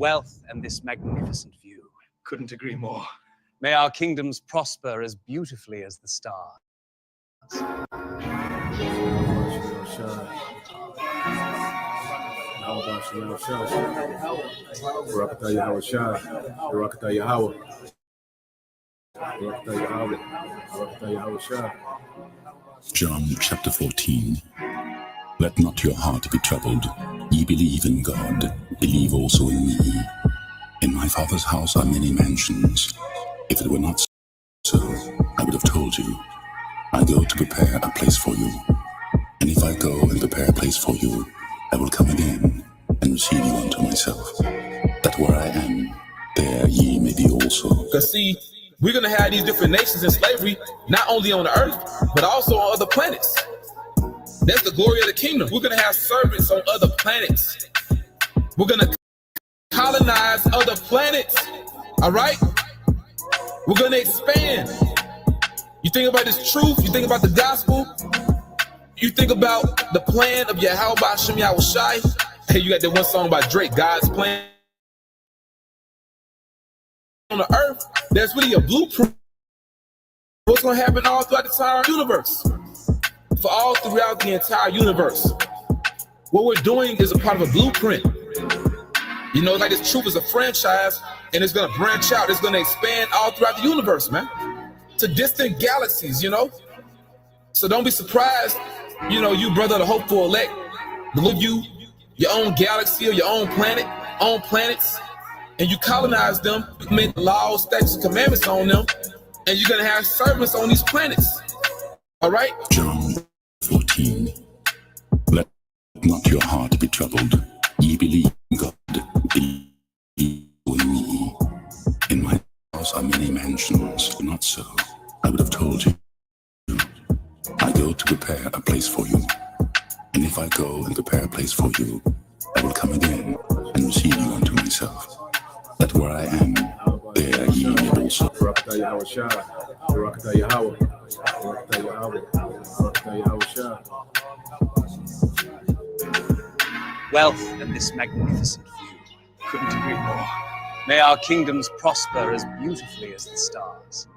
wealth, and this magnificent view. Couldn't agree more. May our kingdoms prosper as beautifully as the stars. John chapter 14. Let not your heart be troubled. Ye believe in God, believe also in me. In my Father's house are many mansions. If it were not so, I would have told you. I go to prepare a place for you. And if I go and prepare a place for you, I will come again and receive you unto myself, that where I am, there ye may be also. Because see, we're going to have these different nations in slavery, not only on the earth, but also on other planets. That's the glory of the kingdom. We're going to have servants on other planets. We're going to colonize other planets. All right? We're going to expand. You think about this truth, you think about the gospel, you think about the plan of Yahweh Hashem Yahushai. Hey, you got that one song by Drake, God's plan on the earth. There's really a blueprint. What's going to happen all throughout the entire universe? For all throughout the entire universe. What we're doing is a part of a blueprint. You know, like this truth is a franchise, and it's going to branch out. It's going to expand all throughout the universe, man. To distant galaxies, you know? So don't be surprised, you know, you brother, the hopeful elect, to live you your own galaxy or your own planet, own planets, and you colonize them, you make laws, statutes, and commandments on them, and you're going to have servants on these planets. All right? John 14. Let not your heart be troubled. Ye believe in God, believe in me. In my house are many mansions. Not so, I would have told you. I go to prepare a place for you. And if I go and prepare a place for you, I will come again and receive you unto myself, that where I am, there ye may also. Wealth and this magnificent view. Couldn't agree more. May our kingdoms prosper as beautifully as the stars.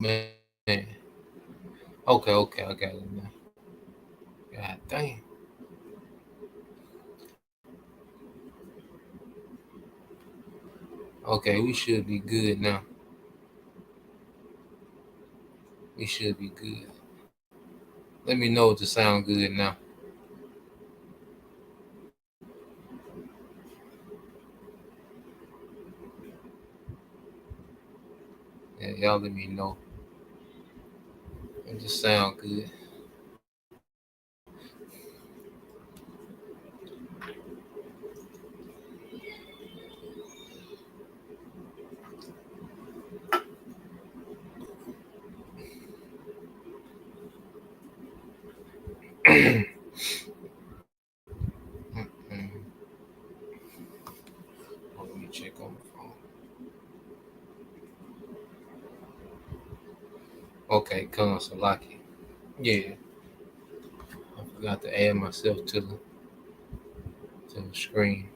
man. Okay, I got it now. God damn. Okay, we should be good now. We should be good. Let me know if it sound good now. Yeah, y'all let me know. It just sound good. Let me check on the phone. Okay, Salaki. Yeah, I forgot to add myself to the screen.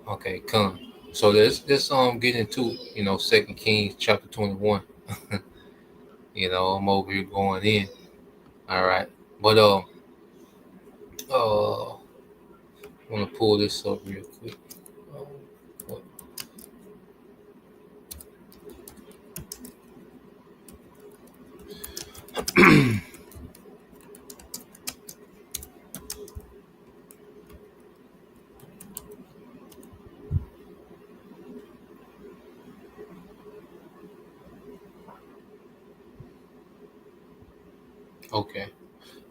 Okay, come. So let's get into Second Kings chapter 21. I'm over here going in. All right, but I want to pull this up real quick. Okay.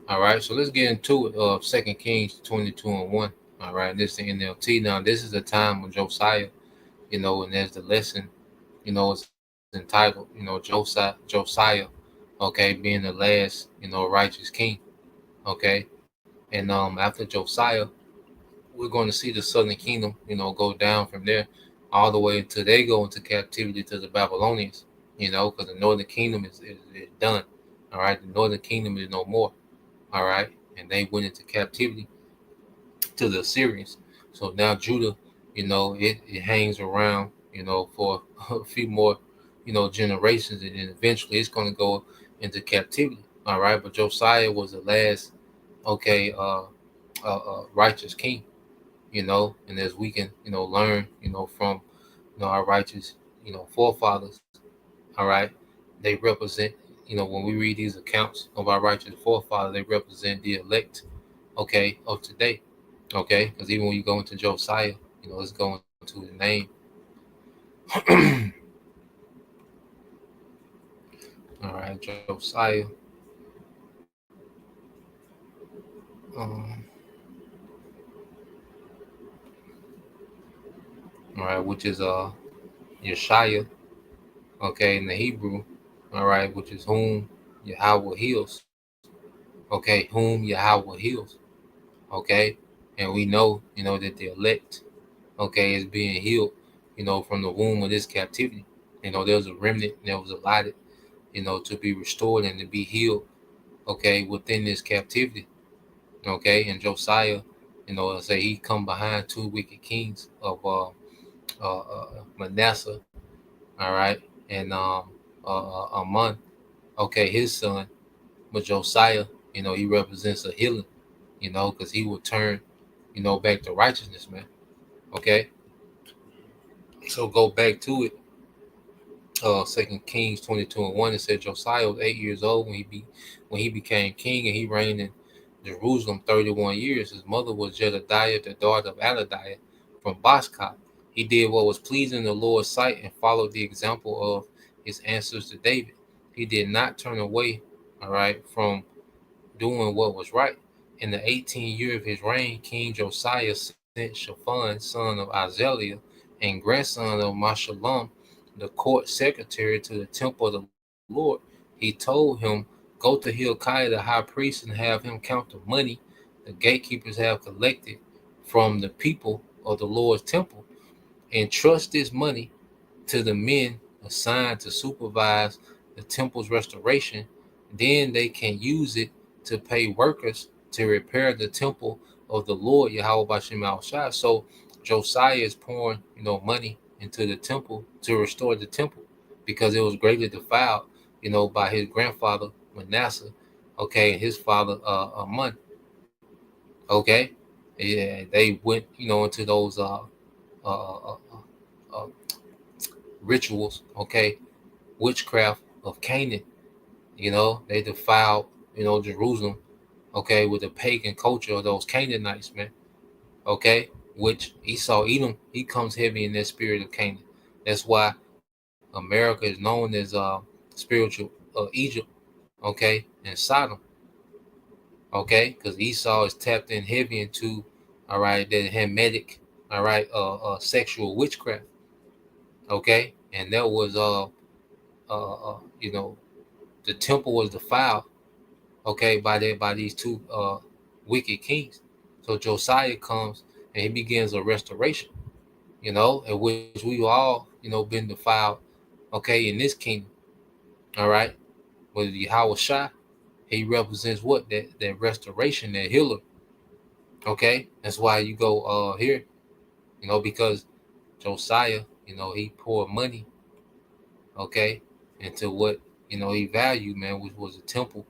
All right, so let's get into it. Second Kings 22:1. All right, this is the NLT. Now, this is the time of Josiah, and there's the lesson, it's entitled, Josiah, okay, being the last, righteous king, okay. And after Josiah, we're going to see the southern kingdom, go down from there all the way until they go into captivity to the Babylonians, because the northern kingdom is done. All right, the northern kingdom is no more. All right, and they went into captivity to the Assyrians. So now Judah, it hangs around, for a few more, generations, and then eventually it's going to go into captivity. All right, but Josiah was the last, okay, righteous king, and as we can, learn, from, our righteous, forefathers. All right, they represent, when we read these accounts of our righteous forefathers, they represent the elect, okay, of today, okay, because even when you go into Josiah, it's going to the name. All right, Josiah. All right, which is Yeshaya, okay, in the Hebrew, all right, which is whom Yahweh heals, okay, whom Yahweh heals, okay, and we know, that the elect, okay, is being healed, from the womb of this captivity. There was a remnant that was allotted, to be restored and to be healed, okay, within this captivity, okay, and Josiah, say he come behind two wicked kings of Manasseh, all right, and Amon, okay, his son, but Josiah, he represents a healing, because he will turn, back to righteousness, man. Okay, so go back to it. Second Kings 22:1. It said Josiah was 8 years old when he became king, and he reigned in Jerusalem 31 years. His mother was Jedediah, the daughter of Aladiah from Boskah. He did what was pleasing in the Lord's sight and followed the example of his ancestors to David. He did not turn away, all right, from doing what was right. In the 18th year of his reign, King Josiah sent Shaphan, son of Azaliah, and grandson of Meshullam, the court secretary, to the temple of the Lord. He told him, "Go to Hilkiah the high priest and have him count the money the gatekeepers have collected from the people of the Lord's temple, and trust this money to the men assigned to supervise the temple's restoration. Then they can use it to pay workers to repair the temple of the Lord Yahweh B'Shem Al-Shai." So Josiah is pouring, money into the temple to restore the temple. because it was greatly defiled, by his grandfather Manasseh, okay, and his father Amon, okay. Yeah, they went, into those uh, rituals, okay, witchcraft of Canaan. They defiled, Jerusalem, okay, with the pagan culture of those Canaanites, man, okay, which Esau, Edom, he comes heavy in that spirit of Canaan. That's why America is known as spiritual Egypt, okay, and Sodom, okay, because Esau is tapped in heavy into, all right, that Hamitic, all right, sexual witchcraft, okay, and that was the temple was defiled, okay, by these two wicked kings. So Josiah comes and he begins a restoration, in which we all, been defiled, okay, in this kingdom, all right. With Yahweh Shai, he represents what? That restoration, that healer, okay. That's why you go here, because Josiah, he poured money, okay, into what, he valued, man, which was the temple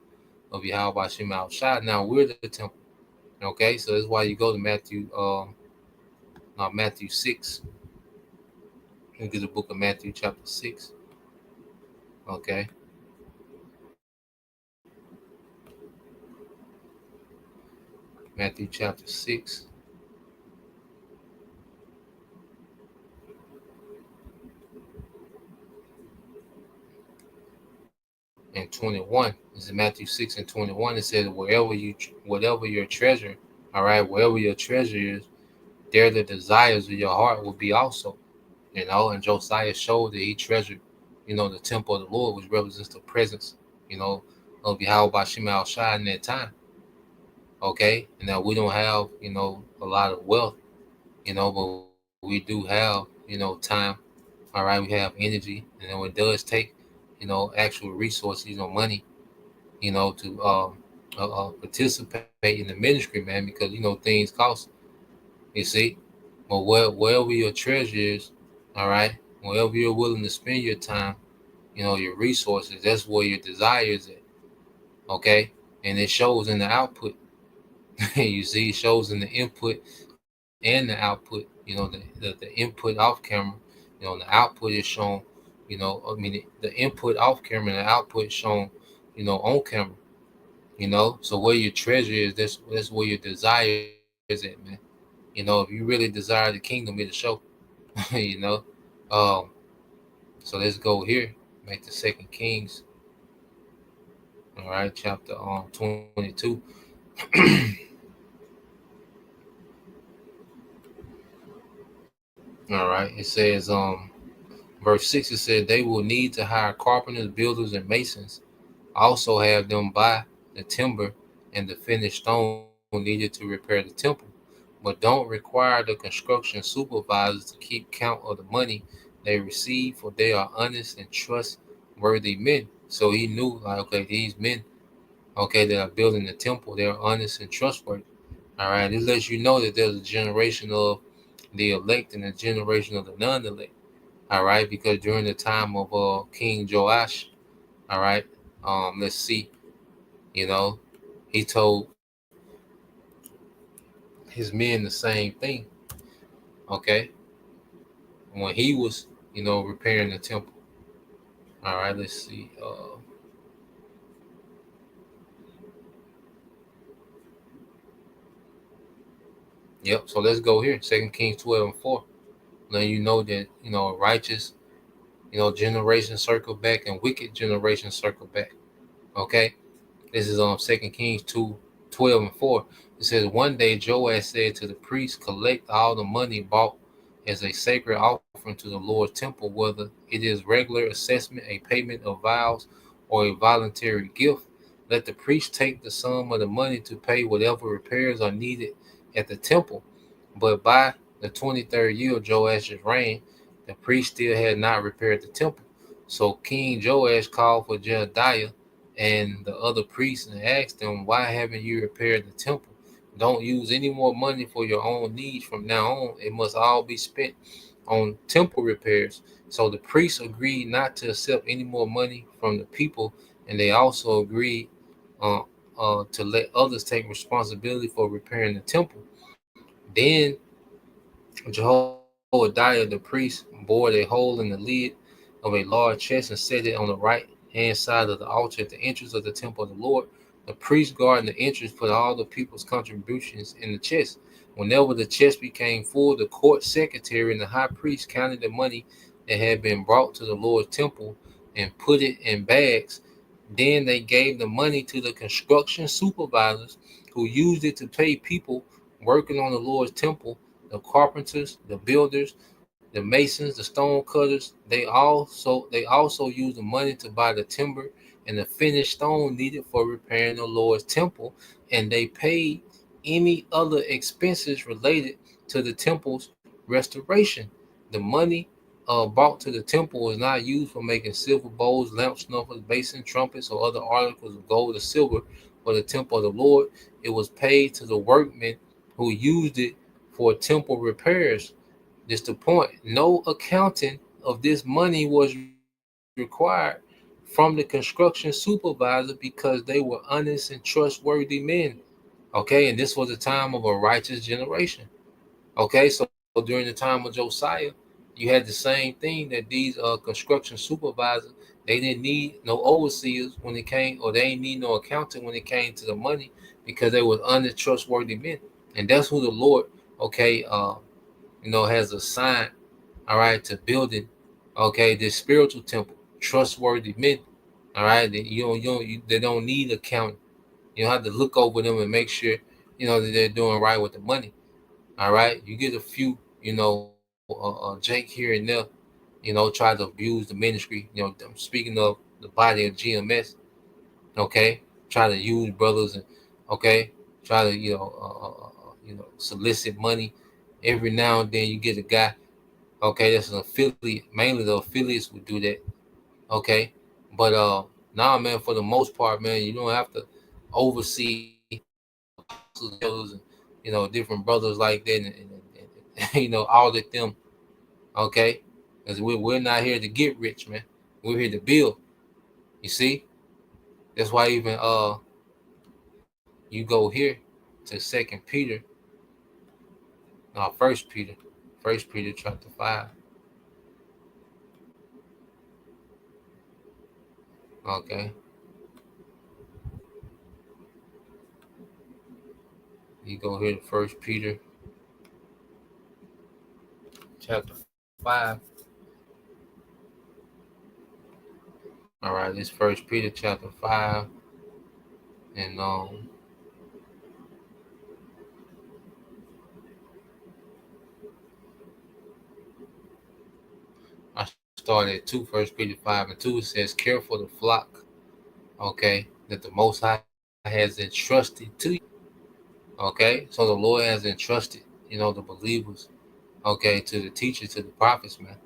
of Yahweh Shema Shai. Now we're the temple, okay. So that's why you go to Matthew 6. Look at the book of Matthew chapter 6, okay. Matthew chapter 6. And 21. This is Matthew 6 and 21. It says, whatever your treasure, all right, wherever your treasure is, there the desires of your heart will be also. And Josiah showed that he treasured, the temple of the Lord, which represents the presence, of Yahweh Shema Shai in that time. Okay. And now we don't have, a lot of wealth, but we do have, time. All right. We have energy. And then it does take, actual resources, money, to participate in the ministry, man, because, things cost, you see. But wherever your treasure is, all right, wherever you're willing to spend your time, your resources, that's where your desire is at, okay? And it shows in the output. You see, it shows in the input and the output, the input off camera, the output is shown, the input off camera and the output is shown, on camera, so where your treasure is, that's where your desire is at, man. If you really desire the kingdom, it'll show. So let's go here, back to 2 Kings, all right, chapter 22. All right, it says verse 6, it said, they will need to hire carpenters, builders, and masons, also have them buy the timber and the finished stone needed to repair the temple, but don't require the construction supervisors to keep count of the money they receive, for they are honest and trustworthy men. So he knew, like, okay, these men, okay, that are building the temple, they're honest and trustworthy. All right, this lets you know that there's a generation of the elect and a generation of the non-elect. All right, because during the time of King Joash, all right, let's see, he told his men the same thing, okay, when he was, repairing the temple. All right, let's see. Yep, so let's go here. 2 Kings 12 and 4. Now you know that, righteous, generation circle back and wicked generation circle back. Okay? This is 2 Kings 2:12 and 4. It says, one day Joash said to the priests, collect all the money bought as a sacred offering to the Lord's temple, whether it is regular assessment, a payment of vows, or a voluntary gift. Let the priest take the sum of the money to pay whatever repairs are needed at the temple. But by the 23rd year of Joash's reign, the priest still had not repaired the temple. So King Joash called for Jedediah and the other priests and asked them, why haven't you repaired the temple? Don't use any more money for your own needs from now on. It must all be spent on temple repairs. So the priests agreed not to accept any more money from the people, and they also agreed uh, to let others take responsibility for repairing the temple. Then Jehoiada the priest bored a hole in the lid of a large chest and set it on the right hand side of the altar at the entrance of the temple of the Lord. The priest guarding the entrance put all the people's contributions in the chest. Whenever the chest became full, the court secretary and the high priest counted the money that had been brought to the Lord's temple and put it in bags. Then they gave the money to the construction supervisors who used it to pay people working on the Lord's temple, the carpenters, the builders, the masons, the stone cutters. They also used the money to buy the timber and the finished stone needed for repairing the Lord's temple, and they paid any other expenses related to the temple's restoration. The money brought to the temple was not used for making silver bowls, lamps, snuffers, basins, trumpets, or other articles of gold or silver for the temple of the Lord. It was paid to the workmen who used it for temple repairs. This the point. No accounting of this money was required from the construction supervisor because they were honest and trustworthy men. Okay, and this was a time of a righteous generation. Okay, so during the time of Josiah, you had the same thing that these construction supervisors, they didn't need no overseers when it came, or they didn't need no accountant when it came to the money because they were honest, trustworthy men, and that's who the Lord, okay, has assigned, all right, to building, okay, this spiritual temple, trustworthy men, all right. They don't need accounting. You don't have to look over them and make sure, that they're doing right with the money. All right, you get a few, Jake here and there, try to abuse the ministry. I'm speaking of the body of GMS. Okay, try to use brothers and try to solicit money. Every now and then you get a guy. Okay, that's an affiliate. Mainly the affiliates would do that. Okay, but now, man, for the most part, man, you don't have to oversee and different brothers like that, and audit them. Okay, because we're not here to get rich, man. We're here to build. You see, that's why even you go here to First Peter chapter 5. Okay, you go here to First Peter chapter 5. All right, this First Peter chapter 5, and I started at 2, First Peter 5 and 2. It says, "Care for the flock, okay, that the Most High has entrusted to you." Okay, so the Lord has entrusted, the believers, okay, to the teachers, to the prophets, man.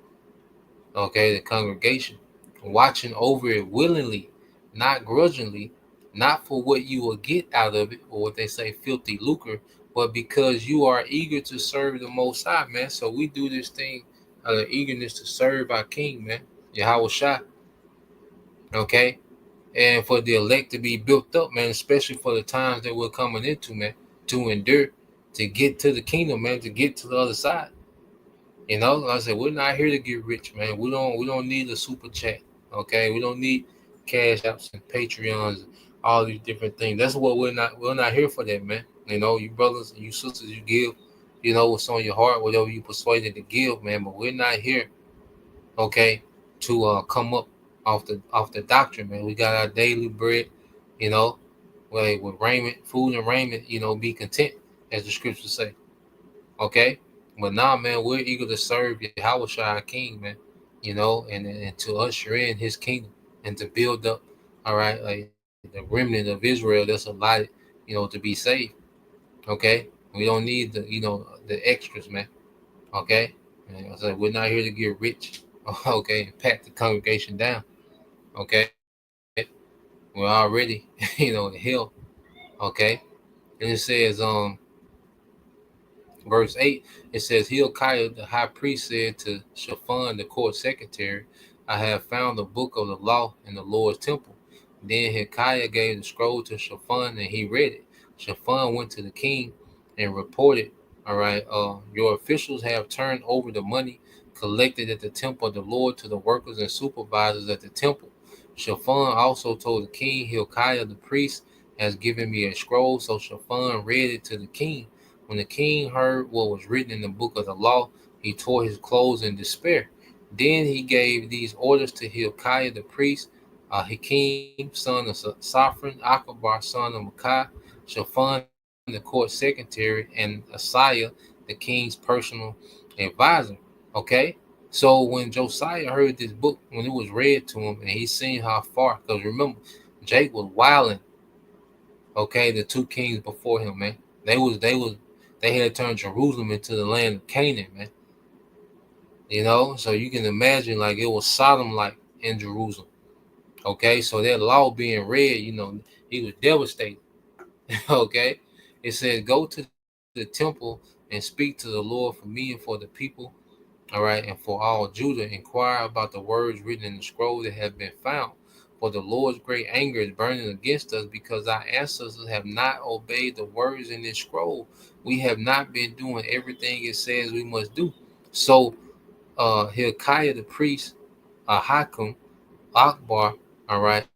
Okay, the congregation, watching over it willingly, not grudgingly, not for what you will get out of it, or what they say, filthy lucre, but because you are eager to serve the Most High, man. So we do this thing out of eagerness to serve our King, man, Yahweh Shai. Okay, and for the elect to be built up, man, especially for the times that we're coming into, man, to endure, to get to the kingdom, man, to get to the other side. Like I said, we're not here to get rich, man. We don't need a super chat. Okay, we don't need cash apps and Patreons, and all these different things. That's what we're not here for that, man. You brothers and you sisters, you give, what's on your heart, whatever you persuaded to give, man. But we're not here, okay, to come up off the doctrine, man. We got our daily bread, with raiment, food and raiment, be content, as the scriptures say. Okay. But now, man, we're eager to serve Yahweh Shai, our King, man, and to usher in his kingdom and to build up, all right, like the remnant of Israel that's allotted, to be saved. Okay. We don't need the extras, man. Okay. And I said, we're not here to get rich, okay, and pat the congregation down. Okay. We're already, in hell. Okay. And it says, Verse 8, it says, Hilkiah the high priest said to Shaphan the court secretary, I have found the book of the law in the Lord's temple. Then Hilkiah gave the scroll to Shaphan, and he read it. Shaphan went to the king and reported, all right, your officials have turned over the money collected at the temple of the Lord to the workers and supervisors at the temple. Shaphan also told the king, Hilkiah the priest has given me a scroll. So Shaphan read it to the king. When the king heard what was written in the book of the law, he tore his clothes in despair. Then he gave these orders to Hilkiah the priest, Hakim, son of Sophan, Akbar, son of Makkah, Shaphan, the court secretary, and Asaiah, the king's personal advisor. Okay? So when Josiah heard this book, when it was read to him, and he seen how far, because remember, Jake was wilding, okay, the two kings before him, man. They had turned Jerusalem into the land of Canaan, man. You know, so you can imagine like it was Sodom like in Jerusalem. Okay, so that law being read, you know, he was devastated. Okay, it says, go to the temple and speak to the Lord for me and for the people, all right, and for all Judah. Inquire about the words written in the scroll that have been found. For the Lord's great anger is burning against us because our ancestors have not obeyed the words in this scroll. We have not been doing everything it says we must do. So Hilkiah the priest, Hakim, Akbar, all right,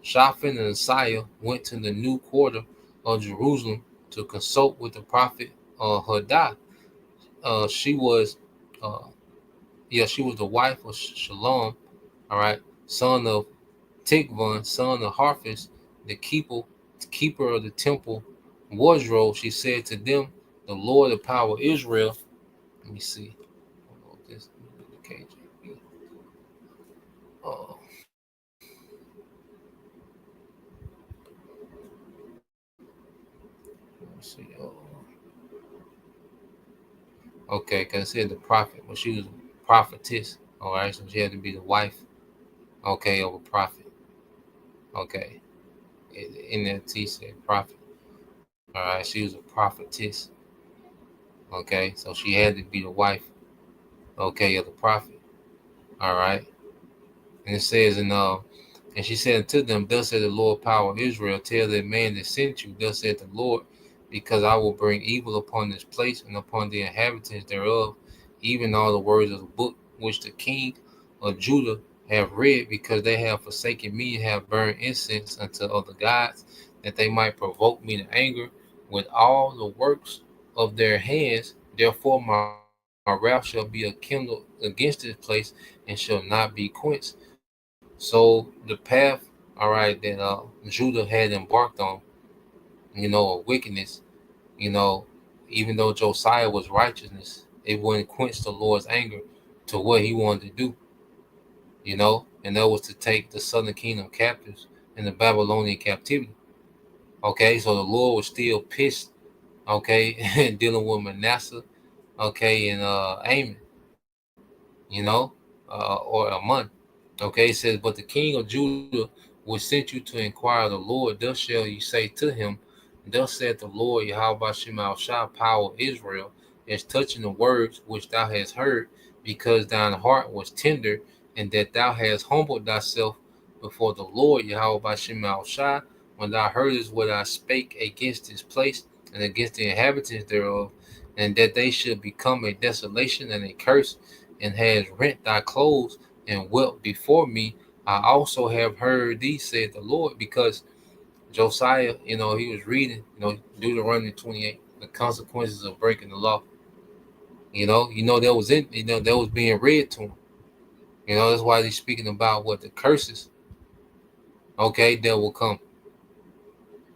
Shaphan and Asaiah went to the new quarter of Jerusalem to consult with the prophet Hadad. She was the wife of Shalom, all right, son of Tikvan, son of Harphis, the keeper of the temple wardrobe. She said to them, the Lord of power Israel. Let me see. I don't know if this KJV. Let me see. Okay, because it said the prophet, but she was a prophetess. All right, so she had to be the wife, okay, of a prophet. Okay, in that T said prophet. All right, she was a prophetess. Okay, so she had to be the wife, okay, of the prophet. All right, and it says and she said to them, thus said the Lord power of Israel, tell that man that sent you, thus said the Lord, because I will bring evil upon this place and upon the inhabitants thereof, even all the words of the book which the king of Judah have read, because they have forsaken me and have burned incense unto other gods, that they might provoke me to anger with all the works of their hands. Therefore my wrath shall be kindled against this place and shall not be quenched. So the path, all right, that Judah had embarked on, you know, of wickedness, you know, even though Josiah was righteousness, it wouldn't quench the Lord's anger to what he wanted to do, you know, and that was to take the southern kingdom captives in the Babylonian captivity. Okay, so the Lord was still pissed, okay, dealing with Manasseh, okay, and Amon, you know, or Ammon. Okay, it says, but the king of Judah will send you to inquire of the Lord. Thus shall you say to him, thus saith the Lord, Yahweh Shema Shah, power of Israel, as touching the words which thou hast heard, because thine heart was tender, and that thou hast humbled thyself before the Lord, Yahweh Shema Shah, when thou heardest what I spake against this place and against the inhabitants thereof, and that they should become a desolation and a curse, and has rent thy clothes and wept before me. I also have heard thee, said the Lord, because Josiah, you know, he was reading, you know, Deuteronomy 28, the consequences of breaking the law. You know, that was that was being read to him. You know, that's why he's speaking about what the curses, okay, that will come.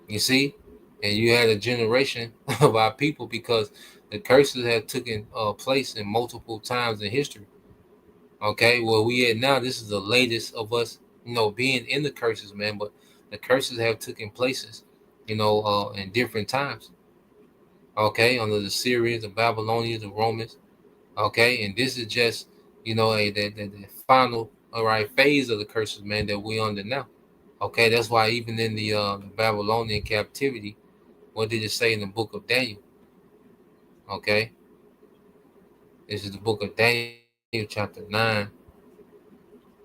You see, and you had a generation of our people, because the curses have taken place in multiple times in history. Okay, well, we at now, this is the latest of us, you know, being in the curses, man. But the curses have taken places, you know, in different times. Okay, under the Syrians, the Babylonians, the Romans. Okay, and this is just, you know, the final, all right, phase of the curses, man, that we under now. Okay, that's why even in the Babylonian captivity, what did it say in the book of Daniel? Okay, this is the book of Daniel, chapter 9.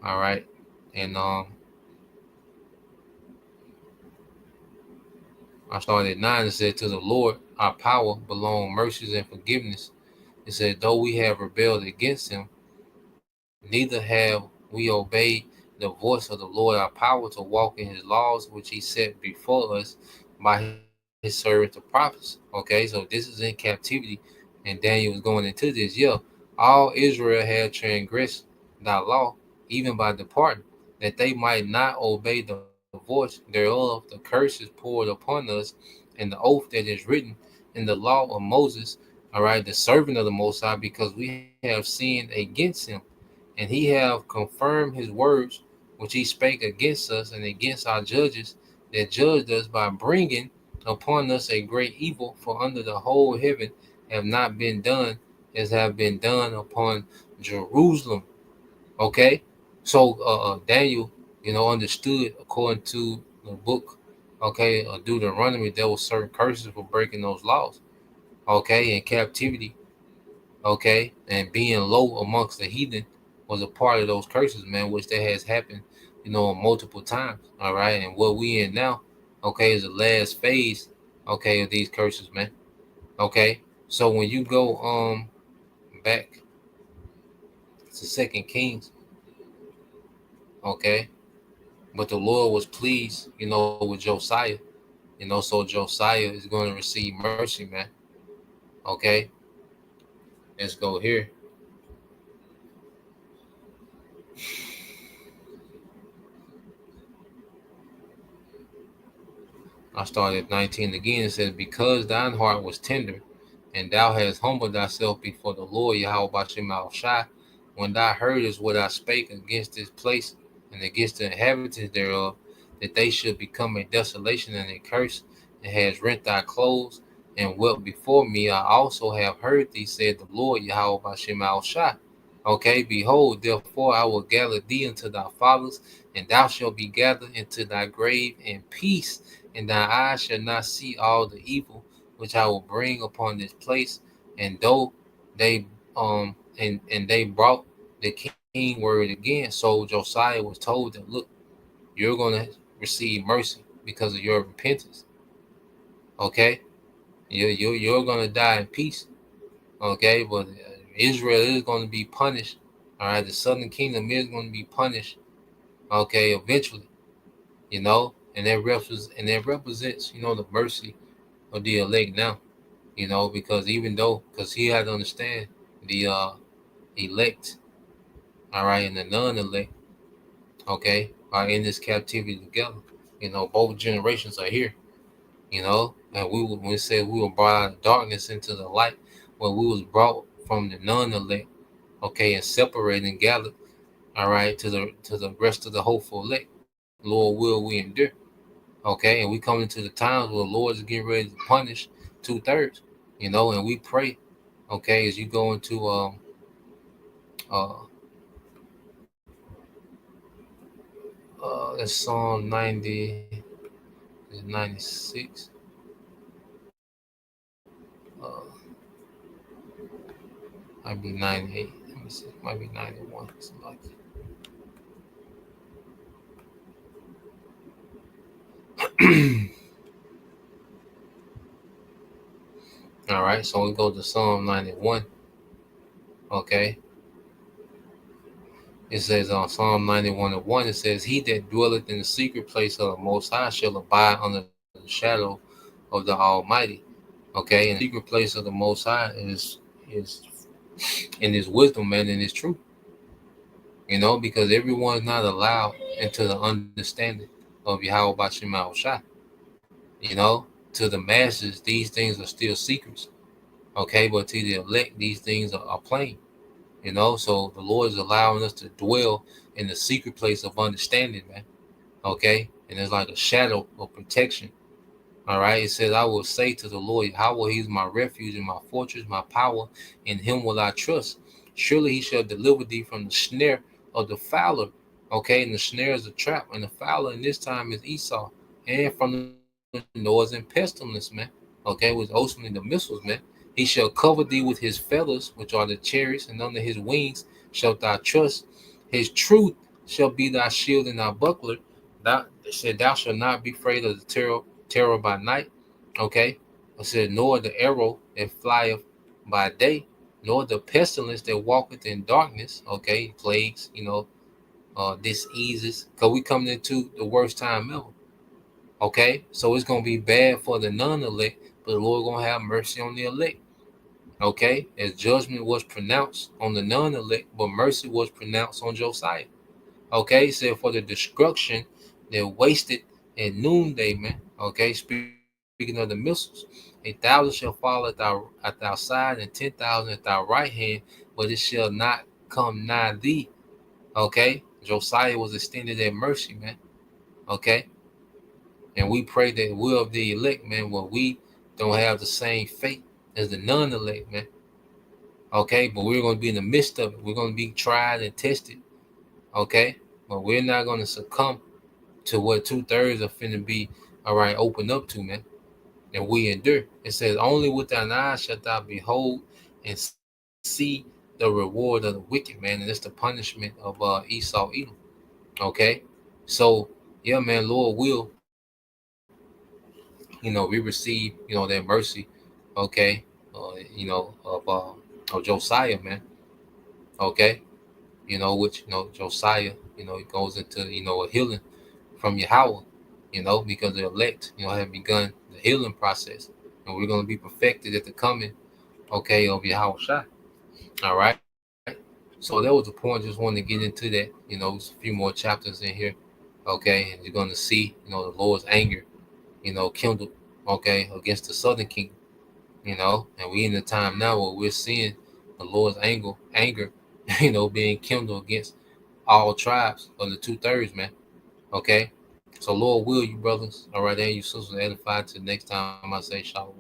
All right, and I started at 9. It said, "To the Lord our power belong mercies and forgiveness." It said, "Though we have rebelled against him, neither have we obeyed the voice of the Lord our power to walk in his laws, which he set before us by his servants the prophets." Okay, so this is in captivity, and Daniel was going into this. Yeah, all Israel had transgressed thy law, even by departing, that they might not obey the voice thereof. The curse is poured upon us, and the oath that is written in the law of Moses, all right, the servant of the Most High, because we have sinned against him, and he have confirmed his words which he spake against us and against our judges that judged us, by bringing upon us a great evil. For under the whole heaven have not been done as have been done upon Jerusalem. Okay, so Daniel, understood according to the book, okay, Deuteronomy, there were certain curses for breaking those laws. Okay, in captivity. Okay, and being low amongst the heathen was a part of those curses, man, which that has happened, multiple times. All right, and what we in now, okay, is the last phase, okay, of these curses, man. Okay, so when you go back to Second Kings, okay, but the Lord was pleased, with Josiah, so Josiah is going to receive mercy, man. Okay, let's go here. I started at 19 again. It says, "Because thine heart was tender, and thou hast humbled thyself before the Lord Yahweh Bashem Shai, when thou heardest what I spake against this place and against the inhabitants thereof, that they should become a desolation and a curse, and has rent thy clothes and wept before me, I also have heard thee, said the Lord Yahweh Bashem Shai. Okay, behold, therefore I will gather thee unto thy fathers, and thou shalt be gathered into thy grave in peace, and thy eyes shall not see all the evil which I will bring upon this place. And though they and they brought the king word again, so Josiah was told that, look, you're gonna receive mercy because of your repentance. Okay, you're gonna die in peace. Okay, but Israel is going to be punished. All right, the southern kingdom is going to be punished. Okay, eventually, and that represents the mercy of the elect now. Because because he had to understand the elect, all right, and the non-elect, okay, are in this captivity together. Both generations are here. And when we said we were brought out of darkness into the light, when we was brought from the non-elect, okay, and separated and gathered, all right, to the rest of the hopeful elect. Lord will we endure. Okay, and we come into the times where the Lord is getting ready to punish 2/3, and we pray, okay, as you go into that's Psalm 90, 96. Might be 98. Let me see. Might be 91. Something like that. All right, so we go to Psalm 91. Okay. It says on Psalm 91:1, it says, "He that dwelleth in the secret place of the Most High shall abide under the shadow of the Almighty." Okay, and the secret place of the Most High is in His wisdom, man, and His truth. Because everyone's not allowed into the understanding of Yahweh Bashem Shai. To the masses, these things are still secrets. Okay, but to the elect, these things are plain. So the Lord is allowing us to dwell in the secret place of understanding, man. Okay, and it's like a shadow of protection. All right, it says, "I will say to the Lord, Yahweh, He is my refuge and my fortress, my power. In Him will I trust. Surely He shall deliver thee from the snare of the fowler." Okay, and the snare is a trap, and the fowler in this time is Esau, and from the noise and pestilence, man. Okay, which ultimately the missiles, man. He shall cover thee with his feathers, which are the chariots, and under his wings shalt thou trust. His truth shall be thy shield and thy buckler. Thou said, thou shalt not be afraid of the terror by night. Okay. I said, nor the arrow that flieth by day, nor the pestilence that walketh in darkness. Okay, plagues, diseases, because we coming into the worst time ever. Okay, so it's gonna be bad for the non-elect, but the Lord gonna have mercy on the elect. Okay, as judgment was pronounced on the non-elect, but mercy was pronounced on Josiah. Okay, it said for the destruction that wasted at noonday, man. Okay, speaking of the missiles, 1,000 shall fall at thy side, and 10,000 at thy right hand, but it shall not come nigh thee. Okay, Josiah was extended that mercy, man. Okay, and we pray that will of the elect, man, where we don't have the same fate as the non-elect, man. Okay, but we're going to be in the midst of it. We're going to be tried and tested. Okay, but we're not going to succumb to what 2/3 are finna be, all right, open up to, man. And we endure. It says, only with thine eyes shalt thou behold and see the reward of the wicked, man. And it's the punishment of Esau, Edom. Okay, so yeah, man, Lord will, we receive, that mercy, okay, of Josiah, man. Okay, which Josiah, it goes into a healing from Yahweh, because the elect, have begun the healing process, and we're going to be perfected at the coming, okay, of Yahweh Shai. All right. So that was the point. Just wanted to get into that. There's a few more chapters in here, okay, and you're going to see, the Lord's anger, kindled, okay, against the southern kingdom, and we in the time now where we're seeing the Lord's anger, being kindled against all tribes of the 2/3, man. Okay. So Lord will, you brothers, all right, and you sisters, edify to the next time I say shalom.